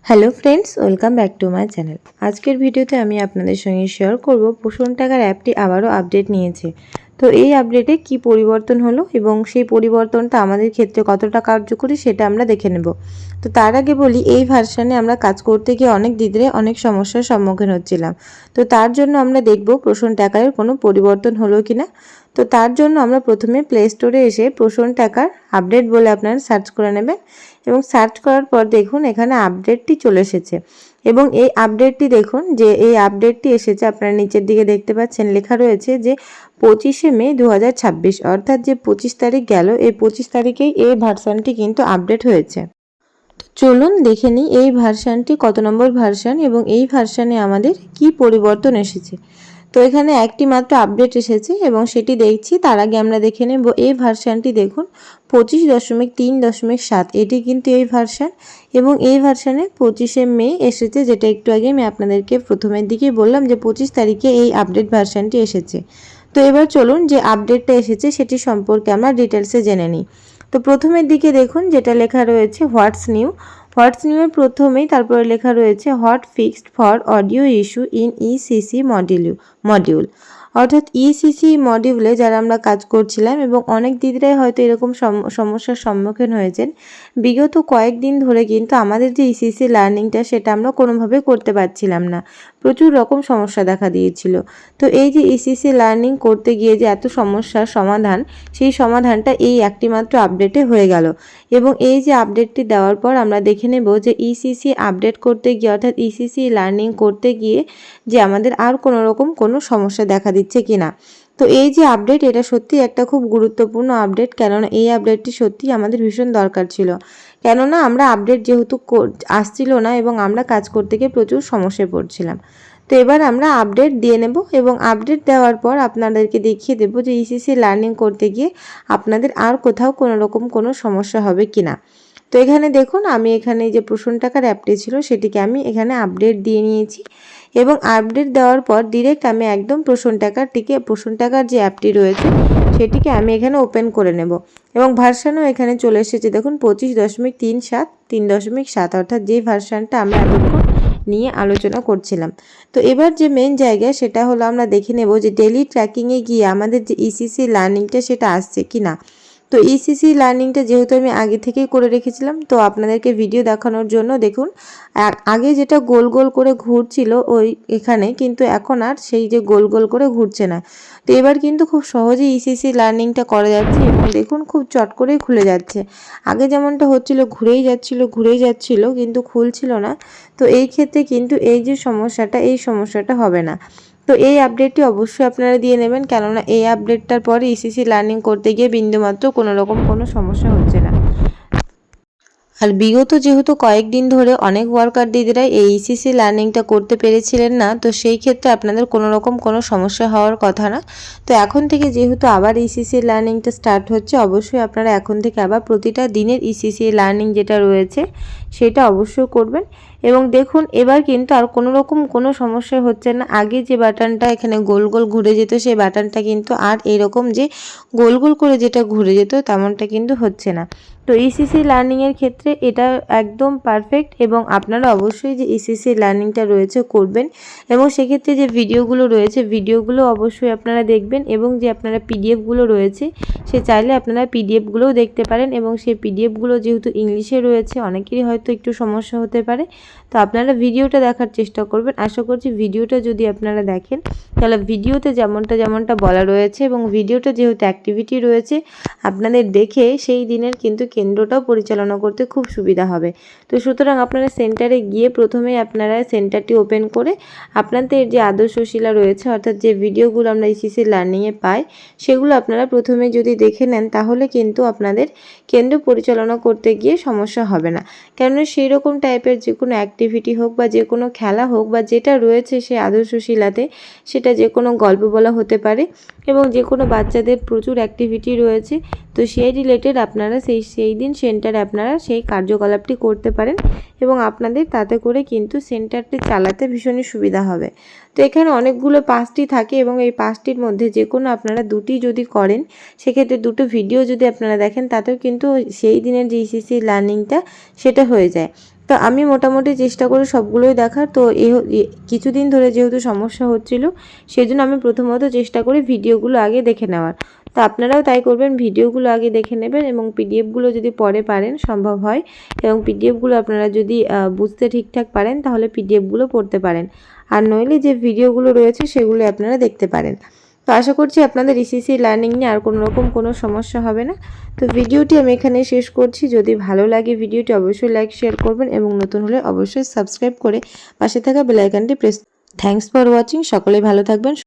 Hello friends, welcome back to my channel. আজকের ভিডিওতে আমি আপনাদের সঙ্গে শেয়ার করব পোষণ টাকার অ্যাপটি আবারও আপডেট নিয়েছে। তো এই আপডেটে কি পরিবর্তন হলো এবং সেই পরিবর্তনটা আমাদের ক্ষেত্রে কতটা কার্যকরী সেটা আমরা দেখে নেব। তো তার আগে বলি, এই ভার্সানে আমরা কাজ করতে গিয়ে অনেক দিদিরে অনেক সমস্যার সম্মুখীন হচ্ছিলাম। তো তার জন্য আমরা দেখব পোষণ টাকার কোনো পরিবর্তন হলো কিনা। তো তার জন্য আমরা প্রথমে প্লে স্টোরে এসে পোষণ টাকার আপডেট বলে আপনারা সার্চ করে নেবেন এবং সার্চ করার পর দেখুন এখানে আপডেটটি চলে এসেছে এবং এই আপডেটটি দেখুন যে এই আপডেটটি এসেছে, আপনারা নিচের দিকে দেখতে পাচ্ছেন লেখা রয়েছে যে 25শে মে 2026, অর্থাৎ যে 25 তারিখ গেল, এই 25 তারিখেই এই ভার্সানটি কিন্তু আপডেট হয়েছে। চলুন দেখে নিই এই ভার্সানটি কত নম্বর ভার্সান এবং এই ভার্সানে আমাদের কি পরিবর্তন এসেছে। তো এখানে একটি মাত্র আপডেট এসেছে এবং সেটি দেখছি। তার আগে আমরা দেখে নেব এই ভার্সানটি দেখুন 25.3.7, এটি কিন্তু এই ভার্সান এবং এই ভার্সানে 25শে মে এসেছে, যেটা একটু আগে আমি আপনাদেরকে প্রথমের দিকেই বললাম যে 25 তারিখে এই আপডেট ভার্সানটি এসেছে। তো এবার চলুন যে আপডেটটা এসেছে সেটি সম্পর্কে আমরা ডিটেলসে জেনে নিই। তো প্রথমের দিকে দেখুন যেটা লেখা রয়েছে হোয়াটস নিউ এর প্রথমেই তারপরে লেখা রয়েছে what fixed for audio issue in ECC module, অর্থাৎ ইসিসি মডিউলে যারা আমরা কাজ করছিলাম এবং অনেক দিদিরাই হয়তো এরকম সমস্যার সম্মুখীন হয়েছেন। বিগত কয়েকদিন ধরে কিন্তু আমাদের যে ইসিসি লার্নিংটা সেটা আমরা কোনোভাবে করতে পারছিলাম না, প্রচুর রকম সমস্যা দেখা দিয়েছিল। তো এই যে ইসিসি লার্নিং করতে গিয়ে যে এত সমস্যার সমাধান, সেই সমাধানটা এই একটি মাত্র আপডেটে হয়ে গেল এবং এই যে আপডেটটি দেওয়ার পর আমরা দেখে নেব যে ইসিসি আপডেট করতে গিয়ে অর্থাৎ ইসিসি লার্নিং করতে গিয়ে যে আমাদের আর কোনো রকম কোনো সমস্যা দেখা দিচ্ছে কিনা। তো এই যে আপডেট, এটা সত্যি একটা খুব গুরুত্বপূর্ণ আপডেট, কেননা এই আপডেটটি সত্যি আমাদের ভীষণ দরকার ছিল। কেননা আমরা আপডেট যেহেতু আসছিল না এবং আমরা কাজ করতে গিয়ে প্রচুর সমস্যায় পড়ছিলাম। তো এবার আমরা আপডেট দিয়ে নেব এবং আপডেট দেওয়ার পর আপনাদেরকে দেখিয়ে দেব যে ইসিসি লার্নিং করতে গিয়ে আপনাদের আর কোথাও কোনো রকম কোনো সমস্যা হবে কিনা। তো এখানে দেখুন আমি এখানে যে পোষণ টাকার অ্যাপটি ছিল সেটিকে আমি এখানে আপডেট দিয়ে নিয়েছি এবং আপডেট দেওয়ার পর ডিরেক্ট আমি একদম পোষণ টাকার যে অ্যাপটি রয়েছে সেটিকে আমি এখানে ওপেন করে নেব এবং ভার্সানও এখানে চলে এসেছে দেখুন 25.3.7, অর্থাৎ যে ভার্সানটা আমরা এতক্ষণ নিয়ে আলোচনা করছিলাম। তো এবার যে মেন জায়গায় সেটা হলো আমরা দেখে নেব যে ডেলি ট্র্যাকিংয়ে গিয়ে আমাদের যে ইসিসি লার্নিংটা সেটা আসছে কি না। তো ইসিসি লার্নিংটা যেহেতু আমি আগে থেকেই করে রেখেছিলাম, তো আপনাদেরকে ভিডিও দেখানোর জন্য দেখুন আগে যেটা গোল গোল করে ঘুরছিল ওই এখানে, কিন্তু এখন আর সেই যে গোল গোল করে ঘুরছে না। তো এবার কিন্তু খুব সহজেই ইসিসি লার্নিংটা করা যাচ্ছে এবং দেখুন খুব চট করেই খুলে যাচ্ছে। আগে যেমনটা হচ্ছিল ঘুরেই যাচ্ছিল কিন্তু খুলছিল না। তো এই ক্ষেত্রে কিন্তু এই যে সমস্যাটা, এই সমস্যাটা হবে না। তো এই আপডেটটি অবশ্যই আপনারা দিয়ে নেবেন, কেননা এই আপডেটটার পরে ইসিসি লার্নিং করতে গিয়ে বিন্দুমাত্র কোনো রকম কোনো সমস্যা হচ্ছে না। আর বিগত যেহেতু কয়েকদিন ধরে অনেক ওয়ার্কার দিদিরাই এই ইসিসি লার্নিংটা করতে পেরেছিলেন না, তো সেই ক্ষেত্রে আপনাদের কোনো রকম কোনো সমস্যা হওয়ার কথা না। তো এখন থেকে যেহেতু আবার ইসিসি লার্নিংটা স্টার্ট হচ্ছে, অবশ্যই আপনারা এখন থেকে আবার প্রতিটা দিনের ইসিসি লার্নিং যেটা রয়েছে সেটা অবশ্যই করবেন এবং দেখুন এবার কিন্তু আর কোনো রকম কোনো সমস্যা হচ্ছে না। আগে যে বাটনটা এখানে গোল গোল ঘুরে যেত সেই বাটনটা কিন্তু আর এরকম যে গোল গোল করে যেটা ঘুরে যেত তেমনটা কিন্তু হচ্ছে না। তো ইসিসি লার্নিংয়ের ক্ষেত্রে এটা একদম পারফেক্ট এবং আপনারা অবশ্যই যে ইসিসি লার্নিংটা রয়েছে করবেন এবং সেক্ষেত্রে যে ভিডিওগুলো রয়েছে ভিডিওগুলো অবশ্যই আপনারা দেখবেন এবং যে আপনারা পিডিএফগুলো রয়েছে সে চাইলে আপনারা পিডিএফগুলোও দেখতে পারেন এবং সেই পিডিএফগুলো যেহেতু ইংলিশে রয়েছে অনেকেরই হয়তো একটু সমস্যা হতে পারে। তো আপনারা ভিডিওটা দেখার চেষ্টা করবেন। আশা করছি ভিডিওটা যদি আপনারা দেখেন তাহলে ভিডিওতে যেমনটা বলা রয়েছে এবং ভিডিওটা যেহেতু অ্যাক্টিভিটি রয়েছে আপনাদের দেখে সেই দিনের কিন্তু কেন্দ্রটাও পরিচালনা করতে খুব সুবিধা হবে। তো সুতরাং আপনারা সেন্টারে গিয়ে প্রথমেই আপনারা সেন্টারটি ওপেন করে আপনাদের যে আদর্শশিলা রয়েছে অর্থাৎ যে ভিডিওগুলো আমরা ইসিসি লার্নিংয়ে পাই সেগুলো আপনারা প্রথমে যদি দেখে নেন তাহলে কিন্তু আপনাদের কেন্দ্র পরিচালনা করতে গিয়ে সমস্যা হবে না। কেননা সেই রকম টাইপের যে কোনো অ্যাক্টিভিটি হোক বা যে কোনো খেলা হোক বা যেটা রয়েছে সেই আদর্শশিলাতে, সেটা যে কোনো গল্প বলা হতে পারে এবং যে কোনো বাচ্চাদের প্রচুর অ্যাক্টিভিটি রয়েছে, তো সেই রিলেটেড আপনারা সেই দিন সেন্টারে আপনারা সেই কার্যকলাপটি করতে পারেন এবং আপনাদের তাতে করে কিন্তু সেন্টারটি চালাতে ভীষণই সুবিধা হবে। তো এখানে অনেকগুলো পাসটি থাকে এবং এই পাসটির মধ্যে যে কোনো আপনারা দুটি যদি করেন সেক্ষেত্রে দুটো ভিডিও যদি আপনারা দেখেন তাতেও কিন্তু সেই দিনের যে ইসিসি লার্নিংটা সেটা হয়ে যায়। তো আমি মোটামুটি চেষ্টা করি সবগুলোই দেখার। তো কিছুদিন ধরে যেহেতু সমস্যা হচ্ছিল, সেজন্য আমি প্রথমত চেষ্টা করি ভিডিওগুলো আগে দেখে নেওয়ার। তো আপনারাও তাই করবেন, ভিডিওগুলো আগে দেখে নেবেন এবং পিডিএফগুলো যদি পরে পারেন, সম্ভব হয়, এবং পিডিএফগুলো আপনারা যদি বুঝতে ঠিকঠাক পারেন তাহলে পিডিএফগুলো পড়তে পারেন, আর নইলে যে ভিডিওগুলো রয়েছে সেগুলো আপনারা দেখতে পারেন। তো আশা করছি আপনাদের ইসিসি লার্নিং নিয়ে আর কোনো রকম কোনো সমস্যা হবে না। তো ভিডিওটি আমি এখানে শেষ করছি। যদি ভালো লাগে ভিডিওটি অবশ্যই লাইক শেয়ার করবেন এবং নতুন হলে অবশ্যই সাবস্ক্রাইব করে পাশে থাকা বেল আইকনটি প্রেস। Thanks for watching. সকলে ভালো থাকবেন।